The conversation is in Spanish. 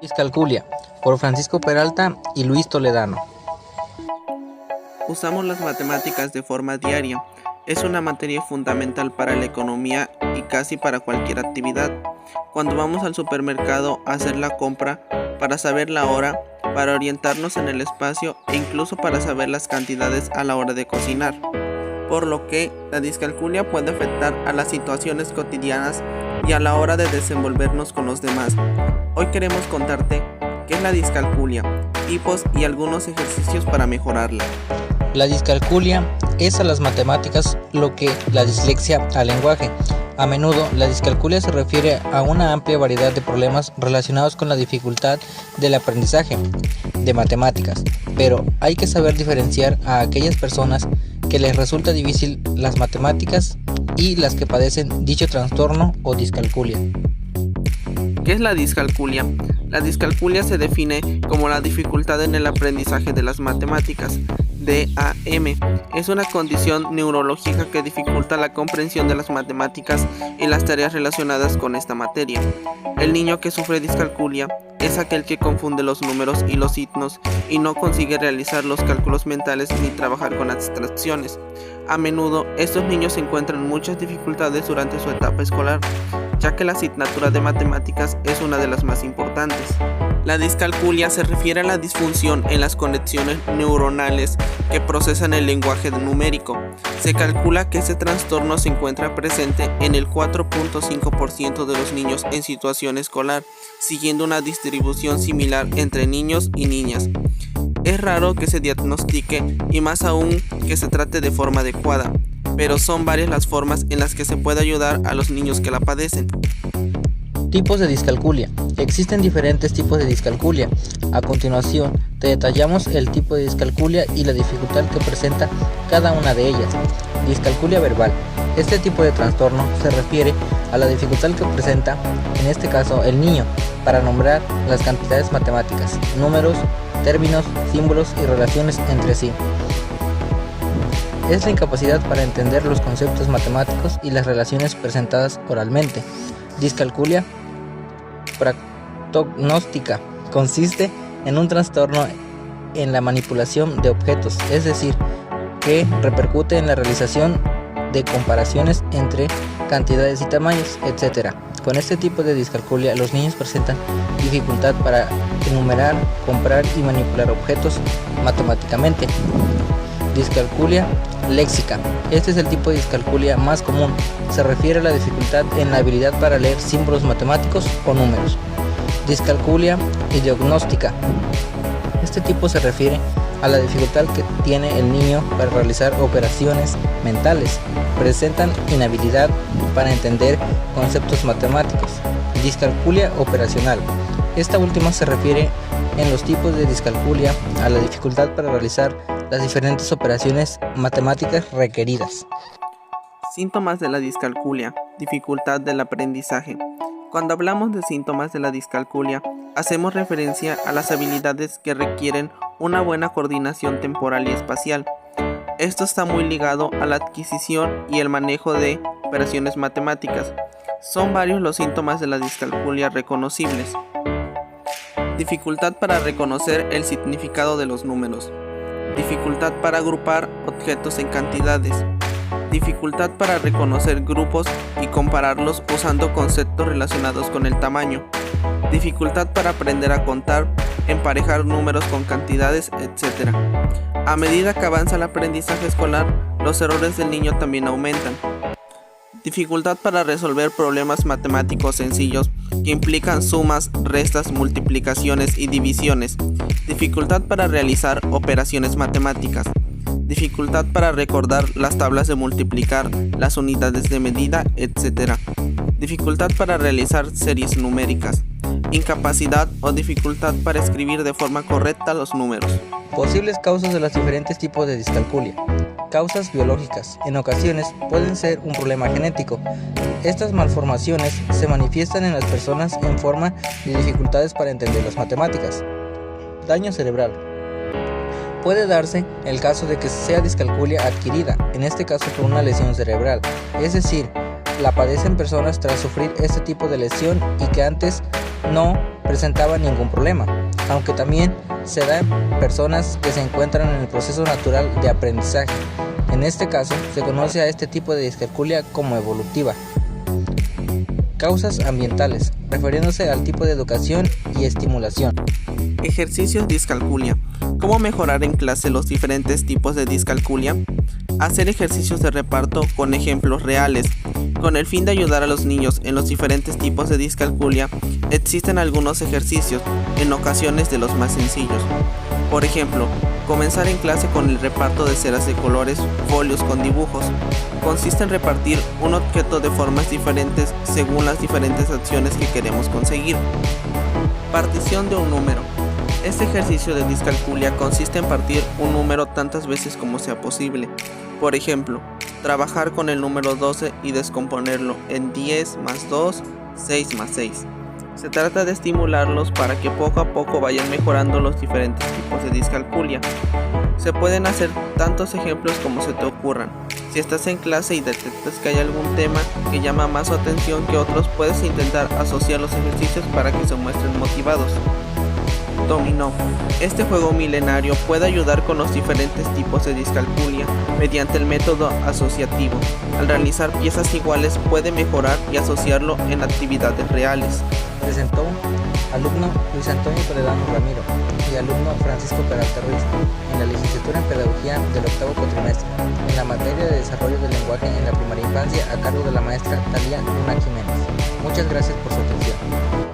Discalculia, por Francisco Peralta y Luis Toledano. Usamos las matemáticas de forma diaria. Es una materia fundamental para la economía y casi para cualquier actividad. Cuando vamos al supermercado a hacer la compra, para saber la hora, para orientarnos en el espacio e incluso para saber las cantidades a la hora de cocinar. Por lo que la discalculia puede afectar a las situaciones cotidianas y a la hora de desenvolvernos con los demás. Hoy queremos contarte qué es la discalculia, tipos y algunos ejercicios para mejorarla. La discalculia es a las matemáticas lo que la dislexia al lenguaje. A menudo, la discalculia se refiere a una amplia variedad de problemas relacionados con la dificultad del aprendizaje de matemáticas, pero hay que saber diferenciar a aquellas personas que les resulta difícil las matemáticas y las que padecen dicho trastorno o discalculia. ¿Qué es la discalculia? La discalculia se define como la dificultad en el aprendizaje de las matemáticas. DAM es una condición neurológica que dificulta la comprensión de las matemáticas y las tareas relacionadas con esta materia. El niño que sufre discalculia es aquel que confunde los números y los signos y no consigue realizar los cálculos mentales ni trabajar con abstracciones. A menudo, estos niños encuentran muchas dificultades durante su etapa escolar, ya que la asignatura de matemáticas es una de las más importantes. La discalculia se refiere a la disfunción en las conexiones neuronales que procesan el lenguaje numérico. Se calcula que este trastorno se encuentra presente en el 4.5% de los niños en situación escolar, siguiendo una distribución similar entre niños y niñas. Es raro que se diagnostique y más aún que se trate de forma adecuada, pero son varias las formas en las que se puede ayudar a los niños que la padecen. Tipos de discalculia. Existen diferentes tipos de discalculia. A continuación, te detallamos el tipo de discalculia y la dificultad que presenta cada una de ellas. Discalculia verbal. Este tipo de trastorno se refiere a la dificultad que presenta, en este caso el niño, para nombrar las cantidades matemáticas, números, términos, símbolos y relaciones entre sí. Es la incapacidad para entender los conceptos matemáticos y las relaciones presentadas oralmente. Discalculia praggnóstica consiste en un trastorno en la manipulación de objetos, es decir, que repercute en la realización de comparaciones entre cantidades y tamaños, etc. Con este tipo de discalculia, los niños presentan dificultad para enumerar, comprar y manipular objetos matemáticamente. Discalculia léxica. Este es el tipo de discalculia más común. Se refiere a la dificultad en la habilidad para leer símbolos matemáticos o números. Discalculia ideognóstica. Este tipo se refiere a la dificultad que tiene el niño para realizar operaciones mentales. Presentan inhabilidad para entender conceptos matemáticos. Discalculia operacional. Esta última se refiere en los tipos de discalculia a la dificultad para realizar las diferentes operaciones matemáticas requeridas. Síntomas de la discalculia. Dificultad del aprendizaje. Cuando hablamos de síntomas de la discalculia, hacemos referencia a las habilidades que requieren una buena coordinación temporal y espacial. Esto está muy ligado a la adquisición y el manejo de operaciones matemáticas. Son varios los síntomas de la discalculia reconocibles. Dificultad para reconocer el significado de los números. Dificultad para agrupar objetos en cantidades. Dificultad para reconocer grupos y compararlos usando conceptos relacionados con el tamaño. Dificultad para aprender a contar, emparejar números con cantidades, etc. A medida que avanza el aprendizaje escolar, los errores del niño también aumentan. Dificultad para resolver problemas matemáticos sencillos que implican sumas, restas, multiplicaciones y divisiones. Dificultad para realizar operaciones matemáticas. Dificultad para recordar las tablas de multiplicar, las unidades de medida, etc. Dificultad para realizar series numéricas. Incapacidad o dificultad para escribir de forma correcta los números. Posibles causas de los diferentes tipos de discalculia. Causas biológicas. En ocasiones pueden ser un problema genético. Estas malformaciones se manifiestan en las personas en forma de dificultades para entender las matemáticas. Daño cerebral. Puede darse el caso de que sea discalculia adquirida, en este caso por una lesión cerebral, es decir, la padecen personas tras sufrir este tipo de lesión y que antes no presentaba ningún problema, aunque también se da en personas que se encuentran en el proceso natural de aprendizaje. En este caso, se conoce a este tipo de discalculia como evolutiva. Causas ambientales, refiriéndose al tipo de educación y estimulación. Ejercicios discalculia. ¿Cómo mejorar en clase los diferentes tipos de discalculia? Hacer ejercicios de reparto con ejemplos reales. Con el fin de ayudar a los niños en los diferentes tipos de discalculia, existen algunos ejercicios, en ocasiones de los más sencillos. Por ejemplo, comenzar en clase con el reparto de ceras de colores, folios con dibujos. Consiste en repartir un objeto de formas diferentes según las diferentes acciones que queremos conseguir. Partición de un número. Este ejercicio de discalculia consiste en partir un número tantas veces como sea posible. Por ejemplo, trabajar con el número 12 y descomponerlo en 10 más 2, 6 más 6. Se trata de estimularlos para que poco a poco vayan mejorando los diferentes tipos de discalculia. Se pueden hacer tantos ejemplos como se te ocurran. Si estás en clase y detectas que hay algún tema que llama más su atención que otros, puedes intentar asociar los ejercicios para que se muestren motivados. Dominó. Este juego milenario puede ayudar con los diferentes tipos de discalculia mediante el método asociativo. Al realizar piezas iguales puede mejorar y asociarlo en actividades reales. Presentó alumno Luis Antonio Toledano Ramiro y alumno Francisco Peralta Ruiz en la licenciatura en Pedagogía del octavo cuatrimestre, en la materia de desarrollo del lenguaje en la primaria infancia a cargo de la maestra Talía Luna Jiménez. Muchas gracias por su atención.